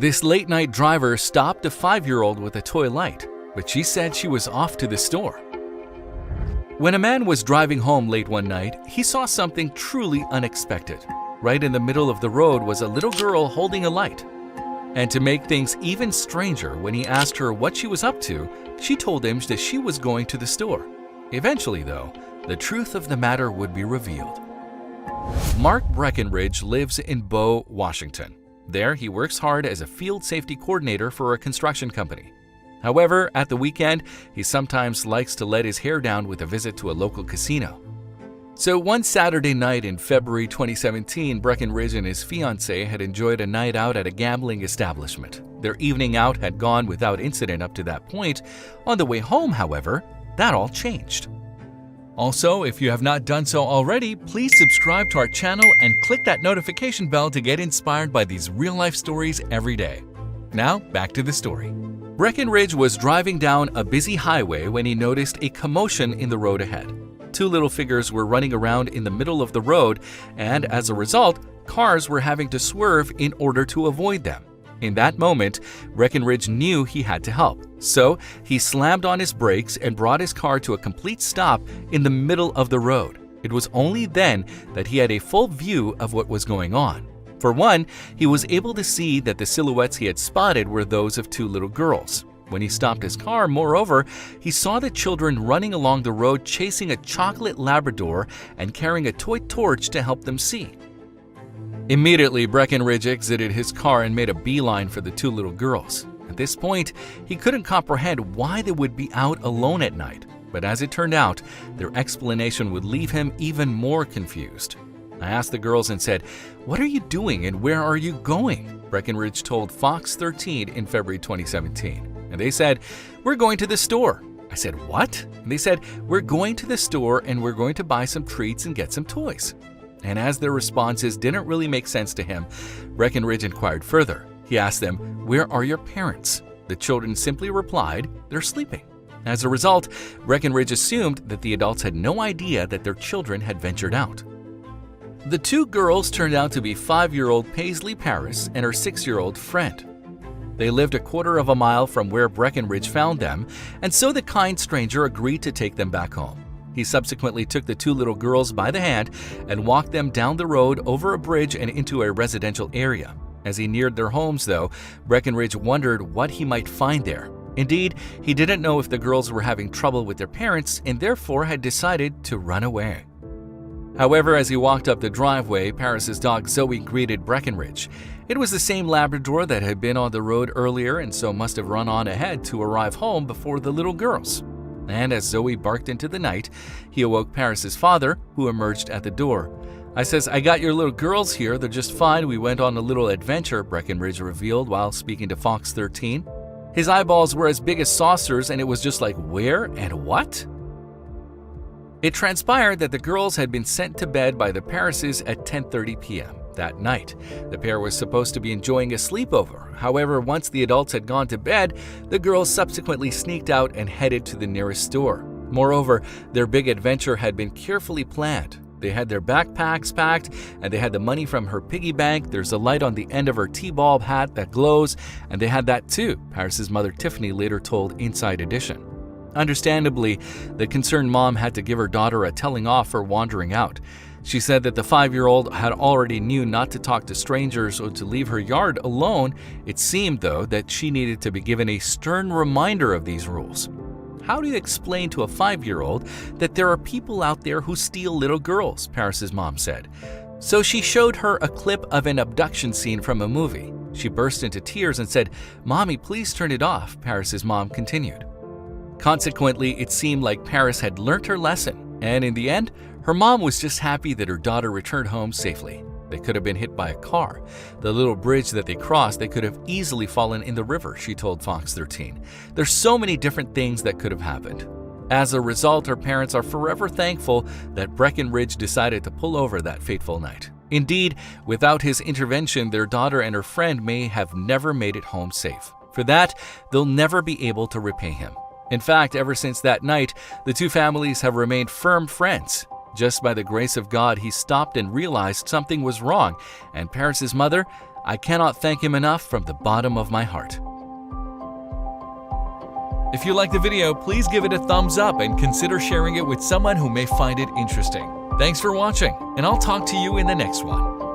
This late-night driver stopped a 5-year-old with a toy light, but she said she was off to the store. When a man was driving home late one night, he saw something truly unexpected. Right in the middle of the road was a little girl holding a light. And to make things even stranger, when he asked her what she was up to, she told him that she was going to the store. Eventually, though, the truth of the matter would be revealed. Mark Breckenridge lives in Bow, Washington. There, he works hard as a field safety coordinator for a construction company. However, at the weekend, he sometimes likes to let his hair down with a visit to a local casino. So one Saturday night in February 2017, Breckenridge and his fiancée had enjoyed a night out at a gambling establishment. Their evening out had gone without incident up to that point. On the way home, however, that all changed. Also, if you have not done so already, please subscribe to our channel and click that notification bell to get inspired by these real-life stories every day. Now, back to the story. Breckenridge was driving down a busy highway when he noticed a commotion in the road ahead. Two little figures were running around in the middle of the road, and as a result, cars were having to swerve in order to avoid them. In that moment, Breckenridge knew he had to help, so he slammed on his brakes and brought his car to a complete stop in the middle of the road. It was only then that he had a full view of what was going on. For one, he was able to see that the silhouettes he had spotted were those of two little girls. When he stopped his car, moreover, he saw the children running along the road chasing a chocolate Labrador and carrying a toy torch to help them see. Immediately, Breckenridge exited his car and made a beeline for the two little girls. At this point, he couldn't comprehend why they would be out alone at night, but as it turned out, their explanation would leave him even more confused. I asked the girls and said, "What are you doing and where are you going?" Breckenridge told Fox 13 in February 2017. And they said, "We're going to the store." I said, "What?" And they said, "We're going to the store and we're going to buy some treats and get some toys." And as their responses didn't really make sense to him, Breckenridge inquired further. He asked them, "Where are your parents?" The children simply replied, "They're sleeping." As a result, Breckenridge assumed that the adults had no idea that their children had ventured out. The two girls turned out to be 5-year-old Paisley Paris and her 6-year-old friend. They lived a quarter of a mile from where Breckenridge found them, and so the kind stranger agreed to take them back home. He subsequently took the two little girls by the hand and walked them down the road over a bridge and into a residential area. As he neared their homes, though, Breckenridge wondered what he might find there. Indeed, he didn't know if the girls were having trouble with their parents and therefore had decided to run away. However, as he walked up the driveway, Paris's dog Zoe greeted Breckenridge. It was the same Labrador that had been on the road earlier and so must have run on ahead to arrive home before the little girls. And as Zoe barked into the night, he awoke Paris's father, who emerged at the door. "I says, I got your little girls here. They're just fine. We went on a little adventure," Breckenridge revealed while speaking to Fox 13. His eyeballs were as big as saucers, and it was just like, where and what? It transpired that the girls had been sent to bed by the Parises at 10:30 p.m. that night. The pair was supposed to be enjoying a sleepover. However, once the adults had gone to bed, the girls subsequently sneaked out and headed to the nearest store. Moreover, their big adventure had been carefully planned. They had their backpacks packed, and they had the money from her piggy bank. There's a light on the end of her T-bulb hat that glows, and they had that too, Paris's mother Tiffany later told Inside Edition. Understandably, the concerned mom had to give her daughter a telling off for wandering out. She said that the 5-year-old had already knew not to talk to strangers or to leave her yard alone. It seemed, though, that she needed to be given a stern reminder of these rules. How do you explain to a 5-year-old that there are people out there who steal little girls? Paris's mom said. So she showed her a clip of an abduction scene from a movie. She burst into tears and said, "Mommy, please turn it off," Paris's mom continued. Consequently, it seemed like Paris had learnt her lesson, and in the end, her mom was just happy that her daughter returned home safely. They could have been hit by a car. The little bridge that they crossed, they could have easily fallen in the river, she told Fox 13. There's so many different things that could have happened. As a result, her parents are forever thankful that Breckenridge decided to pull over that fateful night. Indeed, without his intervention, their daughter and her friend may have never made it home safe. For that, they'll never be able to repay him. In fact, ever since that night, the two families have remained firm friends. Just by the grace of God, he stopped and realized something was wrong, and Paris's mother, I cannot thank him enough from the bottom of my heart. If you like the video, please give it a thumbs up and consider sharing it with someone who may find it interesting. Thanks for watching, and I'll talk to you in the next one.